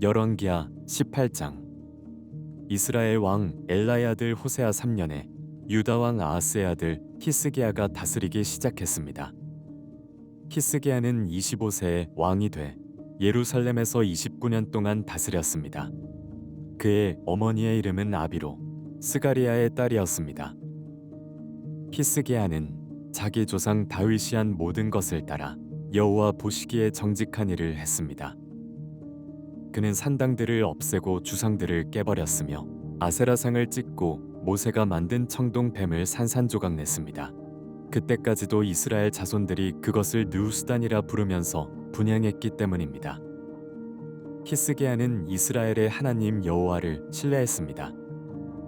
열왕기하 18장. 이스라엘 왕 엘라의 아들 호세아 3년에 유다 왕 아하스의 아들 히스기야가 다스리기 시작했습니다. 히스기야는 25세에 왕이 돼 예루살렘에서 29년 동안 다스렸습니다. 그의 어머니의 이름은 아비로 스가리야의 딸이었습니다. 히스기야는 자기 조상 다윗이 한 모든 것을 따라 여호와 보시기에 정직한 일을 했습니다. 그는 산당들을 없애고 주상들을 깨버렸으며 아세라상을 찢고 모세가 만든 청동뱀을 산산조각냈습니다. 그때까지도 이스라엘 자손들이 그것을 느우스단이라 부르면서 분향했기 때문입니다. 히스기야는 이스라엘의 하나님 여호와를 신뢰했습니다.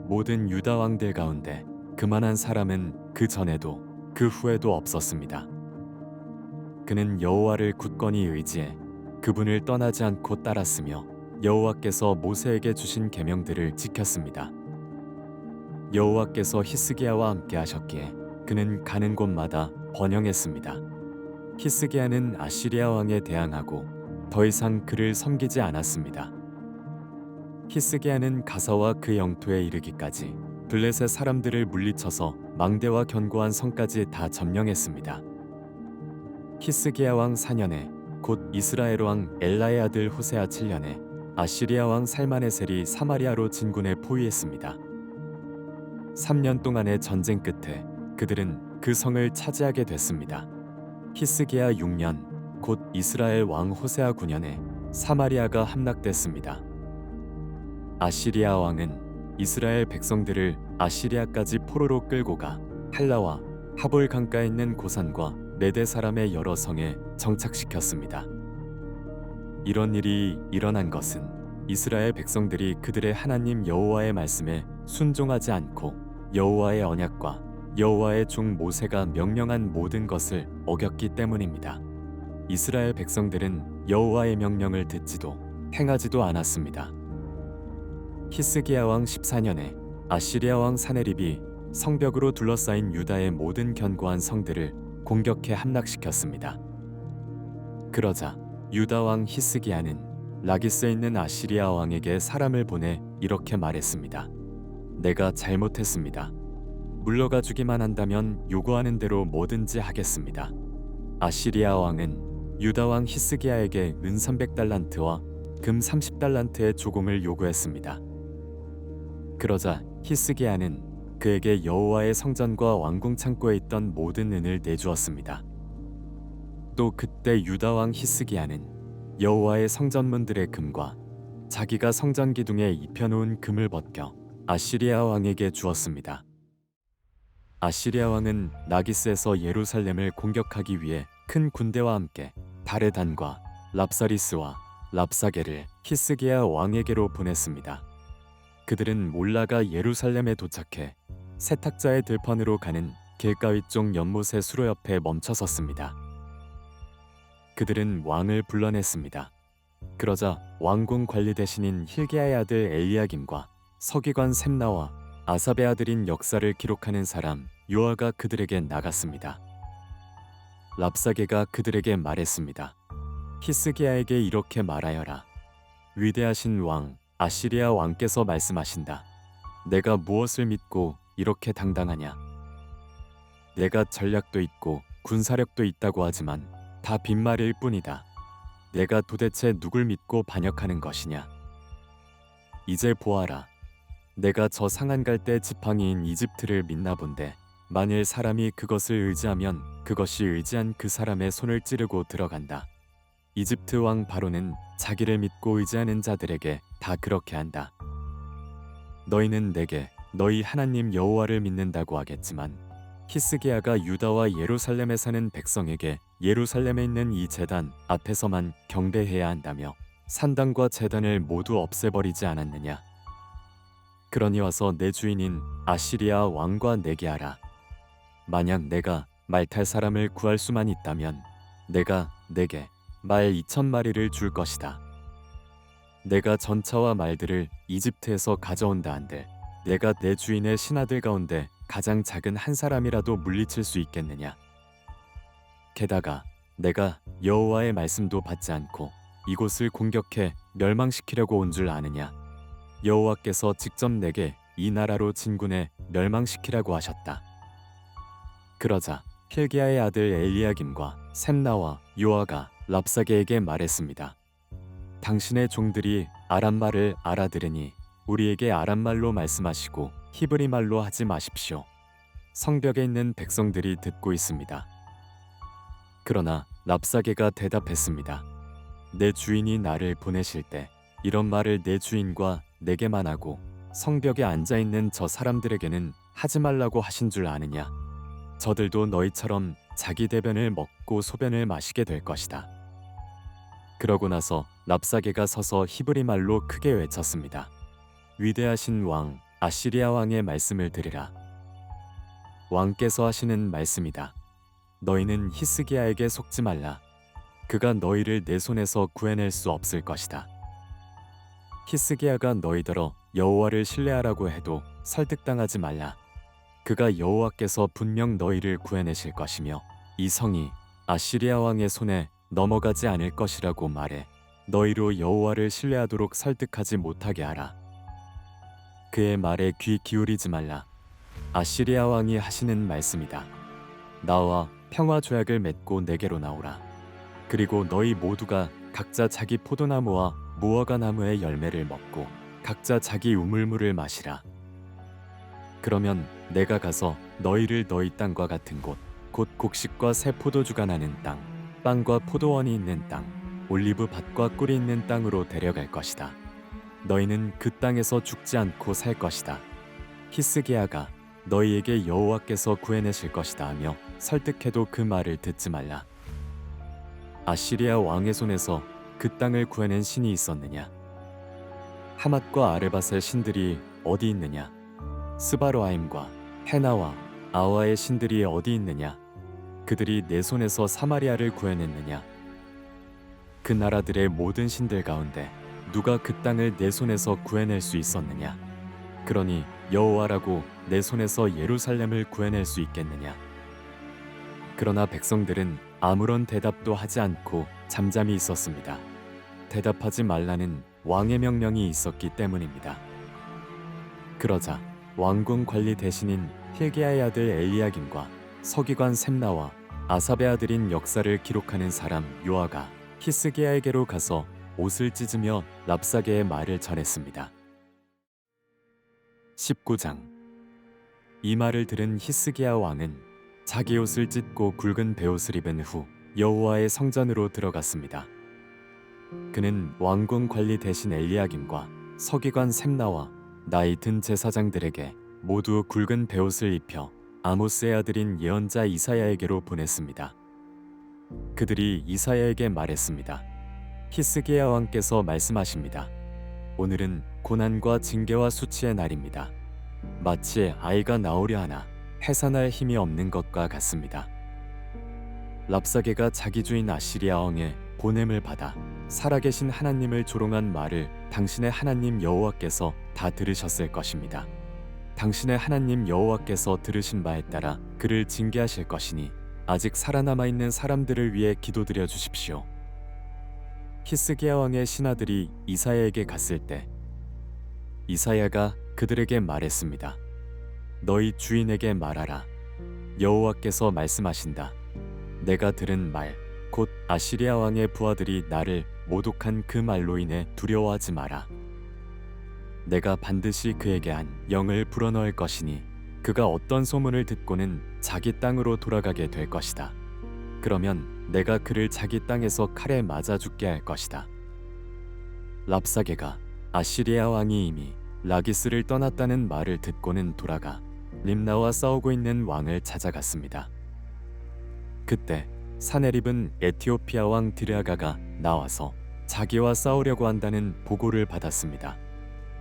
모든 유다 왕들 가운데 그만한 사람은 그 전에도 그 후에도 없었습니다. 그는 여호와를 굳건히 의지해 그분을 떠나지 않고 따랐으며 여호와께서 모세에게 주신 계명들을 지켰습니다. 여호와께서 히스기야와 함께 하셨기에 그는 가는 곳마다 번영했습니다. 히스기야는 아시리아 왕에 대항하고 더 이상 그를 섬기지 않았습니다. 히스기야는 가사와 그 영토에 이르기까지 블레셋 사람들을 물리쳐서 망대와 견고한 성까지 다 점령했습니다. 히스기야 왕 4년에 곧 이스라엘 왕 엘라의 아들 호세아 7년에 아시리아 왕 살마네셀이 사마리아로 진군해 포위했습니다. 3년 동안의 전쟁 끝에 그들은 그 성을 차지하게 됐습니다. 히스기야 6년 곧 이스라엘 왕 호세아 9년에 사마리아가 함락됐습니다. 아시리아 왕은 이스라엘 백성들을 아시리아까지 포로로 끌고 가 할라와 하볼 강가에 있는 고산과 메대 사람의 여러 성에 정착시켰습니다. 이런 일이 일어난 것은 이스라엘 백성들이 그들의 하나님 여호와의 말씀에 순종하지 않고 여호와의 언약과 여호와의 종 모세가 명령한 모든 것을 어겼기 때문입니다. 이스라엘 백성들은 여호와의 명령을 듣지도 행하지도 않았습니다. 히스기야 왕 14년에 아시리아 왕 사네립이 성벽으로 둘러싸인 유다의 모든 견고한 성들을 공격해 함락시켰습니다. 그러자 유다 왕 히스기야는 라기스에 있는 아시리아 왕에게 사람을 보내 이렇게 말했습니다. 내가 잘못했습니다. 물러가 주기만 한다면 요구하는 대로 뭐든지 하겠습니다. 아시리아 왕은 유다 왕 히스기야에게 은 300달란트와 금 30달란트의 조공을 요구했습니다. 그러자 히스기야는 그에게 여호와의 성전과 왕궁 창고에 있던 모든 은을 내주었습니다. 또 그때 유다 왕 히스기야는 여호와의 성전문들의 금과 자기가 성전 기둥에 입혀놓은 금을 벗겨 아시리아 왕에게 주었습니다. 아시리아 왕은 라기스에서 예루살렘을 공격하기 위해 큰 군대와 함께 다레단과 랍사리스와 랍사게를 히스기야 왕에게로 보냈습니다. 그들은 올라가 예루살렘에 도착해 세탁자의 들판으로 가는 길가위 쪽 연못의 수로 옆에 멈춰섰습니다. 그들은 왕을 불러냈습니다. 그러자 왕궁 관리 대신인 hil기야의 아들 엘리야김과 서기관 셈나와 아삽의 아들인 역사를 기록하는 사람 요아가 그들에게 나갔습니다. 랍사게가 그들에게 말했습니다. 히스기야에게 이렇게 말하여라. 위대하신 왕 아시리아 왕께서 말씀하신다. 내가 무엇을 믿고 이렇게 당당하냐? 내가 전략도 있고 군사력도 있다고 하지만 다 빈말일 뿐이다. 내가 도대체 누굴 믿고 반역하는 것이냐? 이제 보아라. 내가 저 상한 갈대 지팡이인 이집트를 믿나 본데 만일 사람이 그것을 의지하면 그것이 의지한 그 사람의 손을 찌르고 들어간다. 이집트 왕 바로는 자기를 믿고 의지하는 자들에게 다 그렇게 한다. 너희는 내게 너희 하나님 여호와를 믿는다고 하겠지만 히스기야가 유다와 예루살렘에 사는 백성에게 예루살렘에 있는 이 제단 앞에서만 경배해야 한다며 산당과 제단을 모두 없애버리지 않았느냐? 그러니 와서 내 주인인 아시리아 왕과 내게 하라. 만약 내가 말 탈 사람을 구할 수만 있다면 내가 내게 말 2000마리를 줄 것이다. 내가 전차와 말들을 이집트에서 가져온다 한들 내가 내 주인의 신하들 가운데 가장 작은 한 사람이라도 물리칠 수 있겠느냐? 게다가 내가 여호와의 말씀도 받지 않고 이곳을 공격해 멸망시키려고 온 줄 아느냐? 여호와께서 직접 내게 이 나라로 진군해 멸망시키라고 하셨다. 그러자 hil기야의 아들 엘리야김과 셈나와 요아가 랍사게에게 말했습니다. 당신의 종들이 아람 말을 알아들으니 우리에게 아람 말로 말씀하시고 히브리 말로 하지 마십시오. 성벽에 있는 백성들이 듣고 있습니다. 그러나 랍사게가 대답했습니다. 내 주인이 나를 보내실 때 이런 말을 내 주인과 내게만 하고 성벽에 앉아 있는 저 사람들에게는 하지 말라고 하신 줄 아느냐? 저들도 너희처럼 자기 대변을 먹고 소변을 마시게 될 것이다. 그러고 나서 랍사게가 서서 히브리 말로 크게 외쳤습니다. 위대하신 왕 아시리아 왕의 말씀을 들으라. 왕께서 하시는 말씀이다. 너희는 히스기야에게 속지 말라. 그가 너희를 내 손에서 구해낼 수 없을 것이다. 히스기야가 너희더러 여호와를 신뢰하라고 해도 설득당하지 말라. 그가 여호와께서 분명 너희를 구해내실 것이며 이 성이 아시리아 왕의 손에 넘어가지 않을 것이라고 말해 너희로 여호와를 신뢰하도록 설득하지 못하게 하라. 그의 말에 귀 기울이지 말라. 아시리아 왕이 하시는 말씀이다. 나와 평화 조약을 맺고 내게로 나오라. 그리고 너희 모두가 각자 자기 포도나무와 무화과 나무의 열매를 먹고 각자 자기 우물물을 마시라. 그러면 내가 가서 너희를 너희 땅과 같은 곳, 곧 곡식과 새 포도주가 나는 땅, 빵과 포도원이 있는 땅, 올리브 밭과 꿀이 있는 땅으로 데려갈 것이다. 너희는 그 땅에서 죽지 않고 살 것이다. 히스기야가 너희에게 여호와께서 구해내실 것이다 하며 설득해도 그 말을 듣지 말라. 아시리아 왕의 손에서 그 땅을 구해낸 신이 있었느냐? 하맛과 아르밧의 신들이 어디 있느냐? 스바로아임과 헤나와 아와의 신들이 어디 있느냐? 그들이 내 손에서 사마리아를 구해냈느냐? 그 나라들의 모든 신들 가운데 누가 그 땅을 내 손에서 구해낼 수 있었느냐? 그러니 여호와라고 내 손에서 예루살렘을 구해낼 수 있겠느냐? 그러나 백성들은 아무런 대답도 하지 않고 잠잠히 있었습니다. 대답하지 말라는 왕의 명령이 있었기 때문입니다. 그러자 왕궁 관리 대신인 hil기야의 아들 엘리야김과 서기관 셈나와 아삽의 아들인 역사를 기록하는 사람 요아가 히스기야에게로 가서 옷을 찢으며 랍사게의 말을 전했습니다. 19장. 이 말을 들은 히스기야 왕은 자기 옷을 찢고 굵은 베옷을 입은 후 여호와의 성전으로 들어갔습니다. 그는 왕궁 관리 대신 엘리야김과 서기관 셈나와 나이 든 제사장들에게 모두 굵은 베옷을 입혀 아모스의 아들인 예언자 이사야에게로 보냈습니다. 그들이 이사야에게 말했습니다. 히스기야 왕께서 말씀하십니다. 오늘은 고난과 징계와 수치의 날입니다. 마치 아이가 나오려 하나 해산할 힘이 없는 것과 같습니다. 랍사게가 자기 주인 아시리아 왕의 보냄을 받아 살아계신 하나님을 조롱한 말을 당신의 하나님 여호와께서 다 들으셨을 것입니다. 당신의 하나님 여호와께서 들으신 바에 따라 그를 징계하실 것이니 아직 살아남아 있는 사람들을 위해 기도드려 주십시오. 히스기야 왕의 신하들이 이사야에게 갔을 때 이사야가 그들에게 말했습니다. 너희 주인에게 말하라. 여호와께서 말씀하신다. 내가 들은 말, 곧 아시리아 왕의 부하들이 나를 모독한 그 말로 인해 두려워하지 마라. 내가 반드시 그에게 한 영을 불어넣을 것이니 그가 어떤 소문을 듣고는 자기 땅으로 돌아가게 될 것이다. 그러면 내가 그를 자기 땅에서 칼에 맞아 죽게 할 것이다. 랍사게가 아시리아 왕이 이미 라기스를 떠났다는 말을 듣고는 돌아가 림나와 싸우고 있는 왕을 찾아갔습니다. 그때 사네립은 에티오피아 왕 드르아가가 나와서 자기와 싸우려고 한다는 보고를 받았습니다.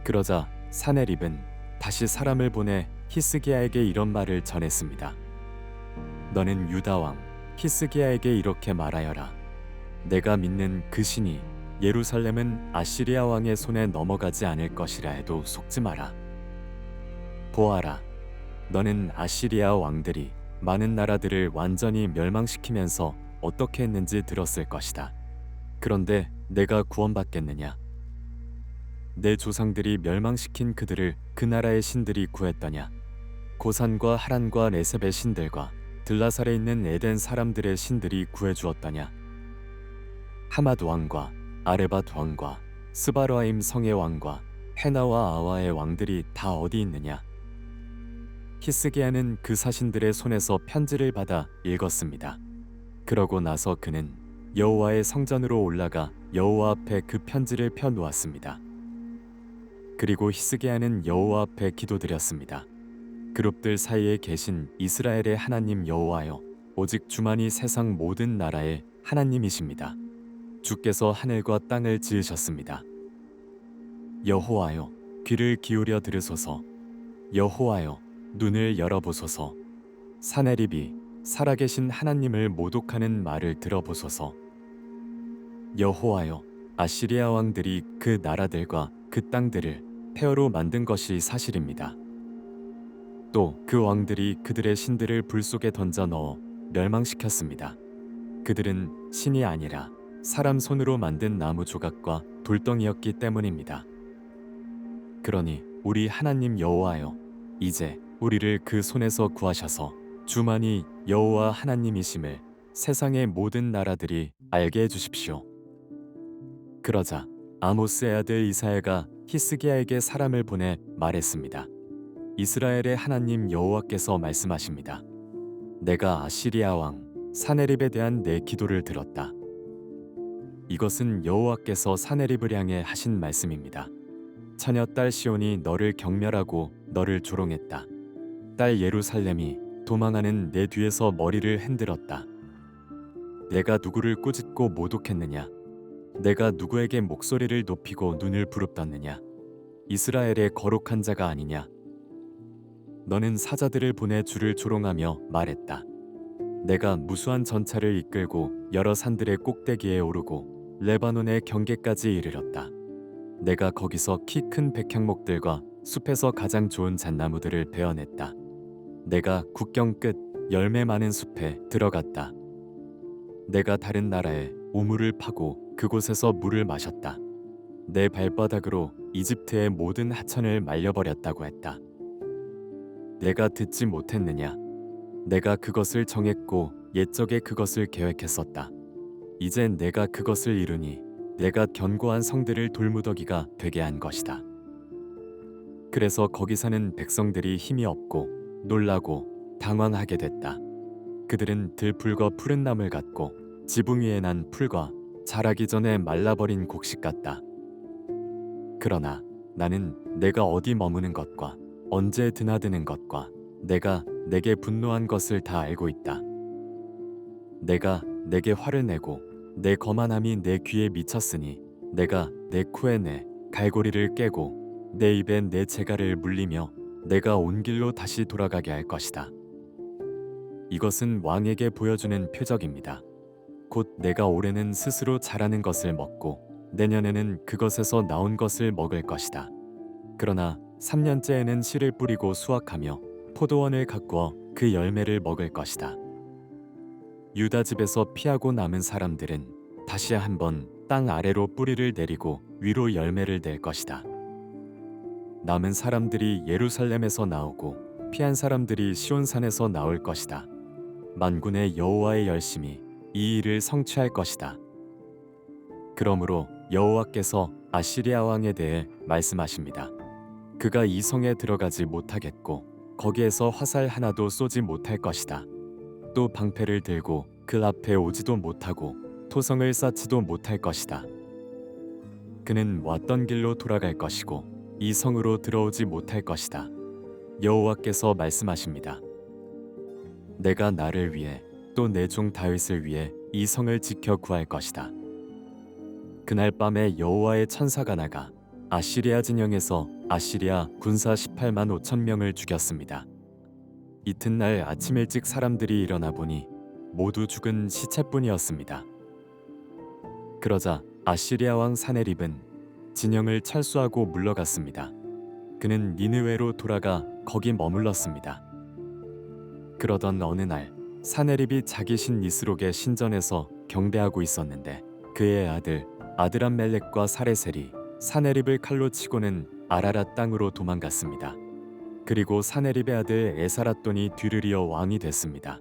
그러자 사네립은 다시 사람을 보내 히스기야에게 이런 말을 전했습니다. 너는 유다 왕 히스기야에게 이렇게 말하여라. 내가 믿는 그 신이 예루살렘은 아시리아 왕의 손에 넘어가지 않을 것이라 해도 속지 마라. 보아라, 너는 아시리아 왕들이 많은 나라들을 완전히 멸망시키면서 어떻게 했는지 들었을 것이다. 그런데 내가 구원받겠느냐? 내 조상들이 멸망시킨 그들을 그 나라의 신들이 구했더냐? 고산과 하란과 레셉의 신들과 들라살에 있는 에덴 사람들의 신들이 구해주었더냐? 하맛 왕과 아르밧 왕과 스바르아임 성의 왕과 헤나와 아와의 왕들이 다 어디 있느냐? 히스기야는 그 사신들의 손에서 편지를 받아 읽었습니다. 그러고 나서 그는 여호와의 성전으로 올라가 여호와 앞에 그 편지를 펴 놓았습니다. 그리고 히스기야는 여호와 앞에 기도드렸습니다. 그룹들 사이에 계신 이스라엘의 하나님 여호와여, 오직 주만이 세상 모든 나라의 하나님이십니다. 주께서 하늘과 땅을 지으셨습니다. 여호와여, 귀를 기울여 들으소서. 여호와여, 눈을 열어보소서. 사내립이 살아계신 하나님을 모독하는 말을 들어보소서. 여호와여, 아시리아 왕들이 그 나라들과 그 땅들을 폐허로 만든 것이 사실입니다. 또 그 왕들이 그들의 신들을 불 속에 던져 넣어 멸망시켰습니다. 그들은 신이 아니라 사람 손으로 만든 나무 조각과 돌덩이였기 때문입니다. 그러니 우리 하나님 여호와여, 이제 우리를 그 손에서 구하셔서 주만이 여호와 하나님이심을 세상의 모든 나라들이 알게 해주십시오. 그러자 아모스의 아들 이사야가 히스기야에게 사람을 보내 말했습니다. 이스라엘의 하나님 여호와께서 말씀하십니다. 내가 아시리아 왕 사네립에 대한 내 기도를 들었다. 이것은 여호와께서 사네립을 향해 하신 말씀입니다. 처녀 딸 시온이 너를 경멸하고 너를 조롱했다. 딸 예루살렘이 도망하는 내 뒤에서 머리를 흔들었다. 내가 누구를 꾸짖고 모독했느냐? 내가 누구에게 목소리를 높이고 눈을 부릅떴느냐? 이스라엘의 거룩한 자가 아니냐? 너는 사자들을 보내 주를 조롱하며 말했다. 내가 무수한 전차를 이끌고 여러 산들의 꼭대기에 오르고 레바논의 경계까지 이르렀다. 내가 거기서 키 큰 백향목들과 숲에서 가장 좋은 잣나무들을 베어냈다. 내가 국경 끝 열매 많은 숲에 들어갔다. 내가 다른 나라에 우물을 파고 그곳에서 물을 마셨다. 내 발바닥으로 이집트의 모든 하천을 말려버렸다고 했다. 내가 듣지 못했느냐? 내가 그것을 정했고 옛적에 그것을 계획했었다. 이젠 내가 그것을 이루니 내가 견고한 성들을 돌무더기가 되게 한 것이다. 그래서 거기 사는 백성들이 힘이 없고 놀라고 당황하게 됐다. 그들은 들풀과 푸른 나물 같고 지붕 위에 난 풀과 자라기 전에 말라버린 곡식 같다. 그러나 나는 내가 어디 머무는 것과 언제 드나드는 것과 내가 내게 분노한 것을 다 알고 있다. 내가 내게 화를 내고 내 거만함이 내 귀에 미쳤으니 내가 내 코에 내 갈고리를 깨고 내 입에 내 재갈을 물리며 내가 온 길로 다시 돌아가게 할 것이다. 이것은 왕에게 보여주는 표적입니다. 곧 내가 올해는 스스로 자라는 것을 먹고 내년에는 그것에서 나온 것을 먹을 것이다. 그러나 3년째에는 씨를 뿌리고 수확하며 포도원을 가꾸어 그 열매를 먹을 것이다. 유다 집에서 피하고 남은 사람들은 다시 한번 땅 아래로 뿌리를 내리고 위로 열매를 낼 것이다. 남은 사람들이 예루살렘에서 나오고 피한 사람들이 시온산에서 나올 것이다. 만군의 여호와의 열심이 이 일을 성취할 것이다. 그러므로 여호와께서 아시리아 왕에 대해 말씀하십니다. 그가 이 성에 들어가지 못하겠고 거기에서 화살 하나도 쏘지 못할 것이다. 또 방패를 들고 그 앞에 오지도 못하고 토성을 쌓지도 못할 것이다. 그는 왔던 길로 돌아갈 것이고 이 성으로 들어오지 못할 것이다. 여호와께서 말씀하십니다. 내가 나를 위해 또 내 종 다윗을 위해 이 성을 지켜 구할 것이다. 그날 밤에 여호와의 천사가 나가 아시리아 진영에서 아시리아 군사 18만 5천 명을 죽였습니다. 이튿날 아침 일찍 사람들이 일어나 보니 모두 죽은 시체뿐이었습니다. 그러자 아시리아 왕 사네립은 진영을 철수하고 물러갔습니다. 그는 니느웨로 돌아가 거기 머물렀습니다. 그러던 어느 날 사네립이 자기 신 니스록의 신전에서 경배하고 있었는데 그의 아들 아드람멜렉과 사레셀이 사네립을 칼로 치고는 아라랏 땅으로 도망갔습니다. 그리고 사네립의 아들 에사랏돈이 뒤를 이어 왕이 됐습니다.